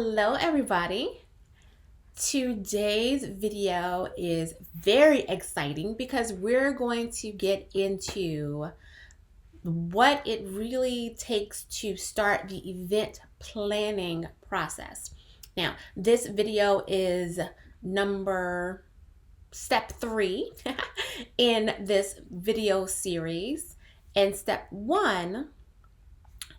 Hello everybody. Today's video is very exciting because we're going to get into what it really takes to start the event planning process. Now, this video is step 3 in this video series. And step 1,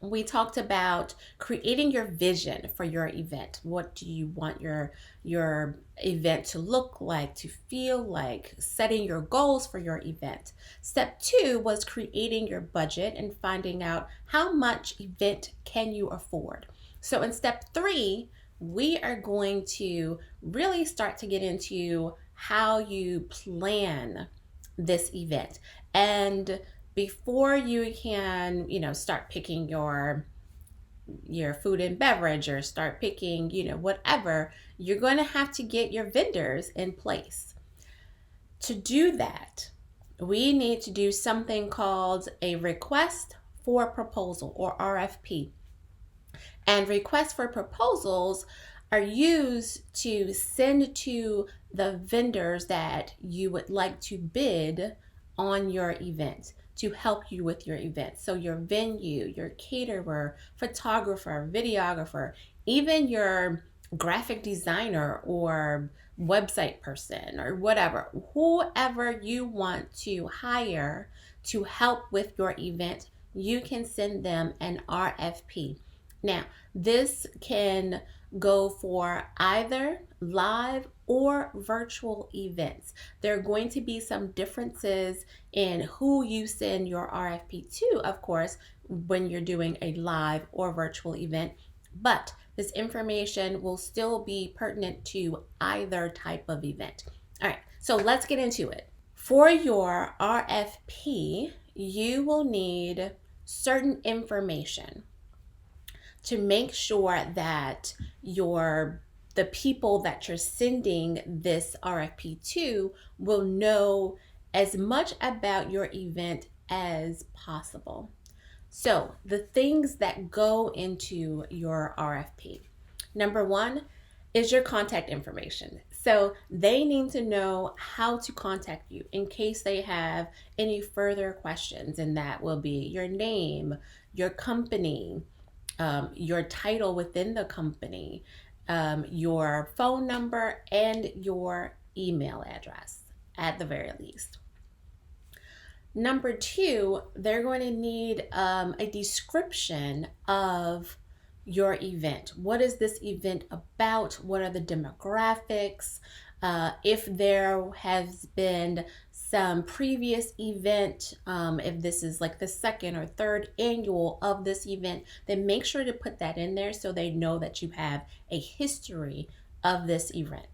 we talked about creating your vision for your event. What do you want your event to look like, to feel like, setting your goals for your event. Step 2 was creating your budget and finding out how much event can you afford. So in step 3, we are going to really start to get into how you plan this event. And before you can, start picking your food and beverage or start picking, whatever, you're going to have to get your vendors in place. To do that, we need to do something called a request for proposal, or RFP. And requests for proposals are used to send to the vendors that you would like to bid on your event, to help you with your event. So your venue, your caterer, photographer, videographer, even your graphic designer or website person or whatever, whoever you want to hire to help with your event, you can send them an RFP. Now, this can go for either live or virtual events. There are going to be some differences in who you send your RFP to, of course, when you're doing a live or virtual event, but this information will still be pertinent to either type of event. All right, so let's get into it. For your RFP, you will need certain information to make sure that the people that you're sending this RFP to will know as much about your event as possible. So the things that go into your RFP. Number 1 is your contact information. So they need to know how to contact you in case they have any further questions, and that will be your name, your company, your title within the company, your phone number, and your email address at the very least. Number 2, they're going to need a description of your event. What is this event about? What are the demographics? If there has been some previous event, if this is like the second or third annual of this event, then make sure to put that in there so they know that you have a history of this event.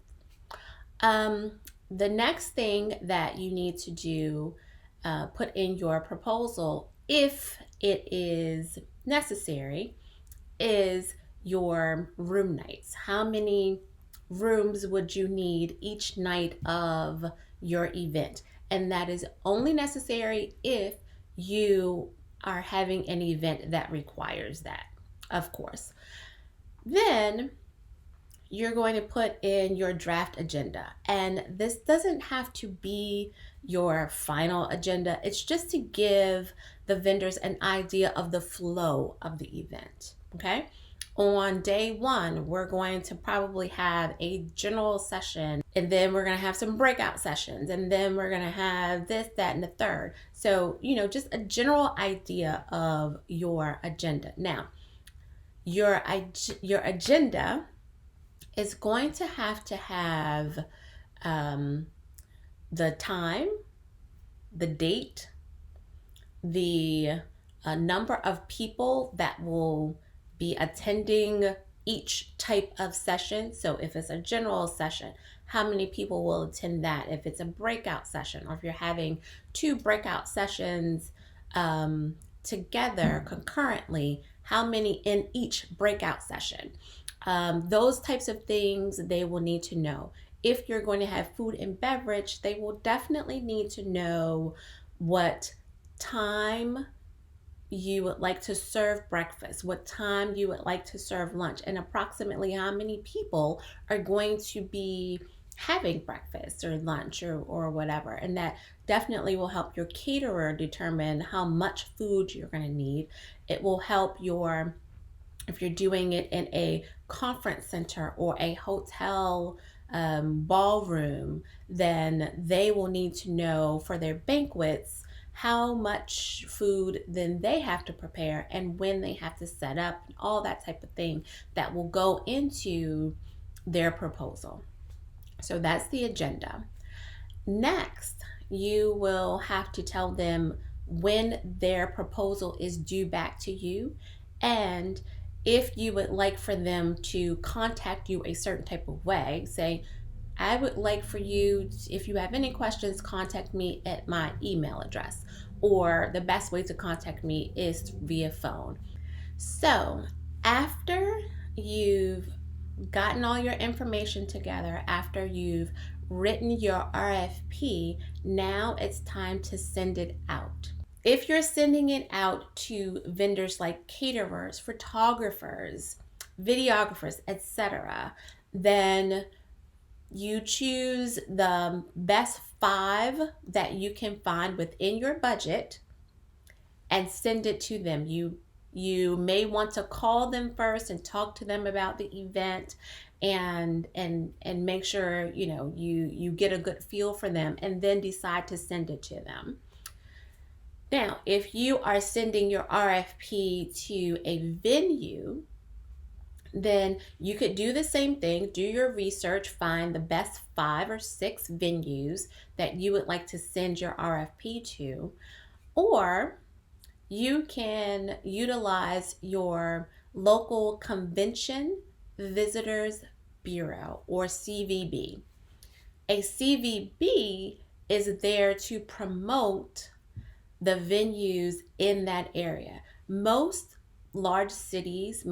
The next thing that you need to do, put in your proposal, if it is necessary, is your room nights. How many rooms would you need each night of your event? And that is only necessary if you are having an event that requires that, of course. Then you're going to put in your draft agenda. And this doesn't have to be your final agenda. It's just to give the vendors an idea of the flow of the event, okay? On day 1, we're going to probably have a general session, and then we're going to have some breakout sessions, and then we're going to have this, that, and the third. So, just a general idea of your agenda. Now, your agenda is going to have the time, the date, the number of people that will be attending each type of session. So if it's a general session, how many people will attend that? If it's a breakout session, or if you're having 2 breakout sessions together concurrently, how many in each breakout session? Those types of things they will need to know. If you're going to have food and beverage, they will definitely need to know what time you would like to serve breakfast, what time you would like to serve lunch, and approximately how many people are going to be having breakfast or lunch or whatever. And that definitely will help your caterer determine how much food you're going to need. It will help your, if you're doing it in a conference center or a hotel ballroom, then they will need to know for their banquets how much food then they have to prepare and when they have to set up and all that type of thing that will go into their proposal. So that's the agenda. Next, you will have to tell them when their proposal is due back to you, and if you would like for them to contact you a certain type of way. Say, I would like for you, if you have any questions, contact me at my email address, or the best way to contact me is via phone. So after you've gotten all your information together, after you've written your RFP, now it's time to send it out. If you're sending it out to vendors like caterers, photographers, videographers, etc., then you choose the best 5 that you can find within your budget and send it to them. You may want to call them first and talk to them about the event and make sure you get a good feel for them, and then decide to send it to them. Now, if you are sending your RFP to a venue, then you could do the same thing. Do your research, find the best 5 or 6 venues that you would like to send your RFP to, or you can utilize your local convention visitors bureau, or CVB. A CVB is there to promote the venues in that area. Most cities,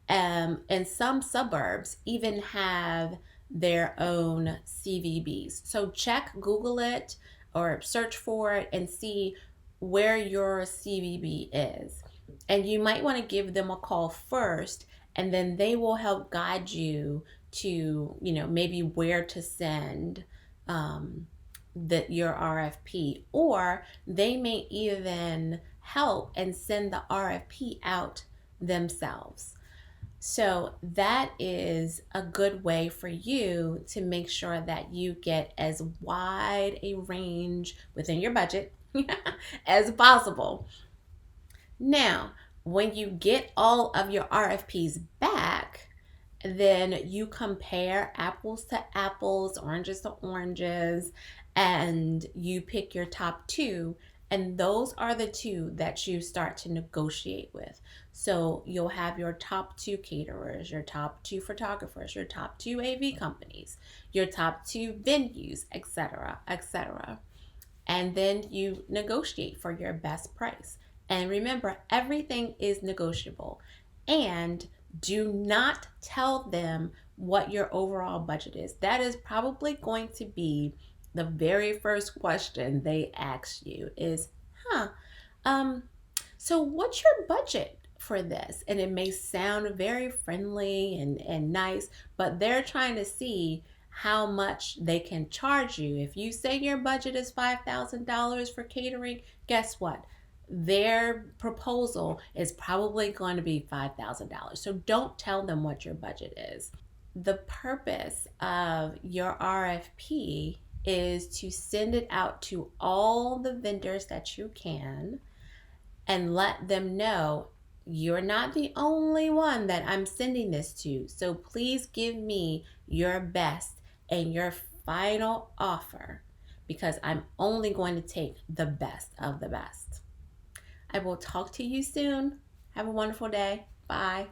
and some suburbs even have their own CVBs. So Google it, or search for it and see where your CVB is. And you might want to give them a call first, and then they will help guide you to, maybe where to send your RFP, or they may even help and send the RFP out themselves. So that is a good way for you to make sure that you get as wide a range within your budget as possible. Now, when you get all of your RFPs back, then you compare apples to apples, oranges to oranges, and you pick your top 2. And those are the 2 that you start to negotiate with. So you'll have your top 2 caterers, your top 2 photographers, your top 2 AV companies, your top 2 venues, etc., etc. And then you negotiate for your best price. And remember, everything is negotiable. And do not tell them what your overall budget is. That is probably going to be the very first question they ask you is, so what's your budget for this? And it may sound very friendly and nice, but they're trying to see how much they can charge you. If you say your budget is $5,000 for catering, guess what? Their proposal is probably going to be $5,000. So don't tell them what your budget is. The purpose of your RFP is to send it out to all the vendors that you can and let them know you're not the only one that I'm sending this to. So please give me your best and your final offer, because I'm only going to take the best of the best. I will talk to you soon. Have a wonderful day. Bye.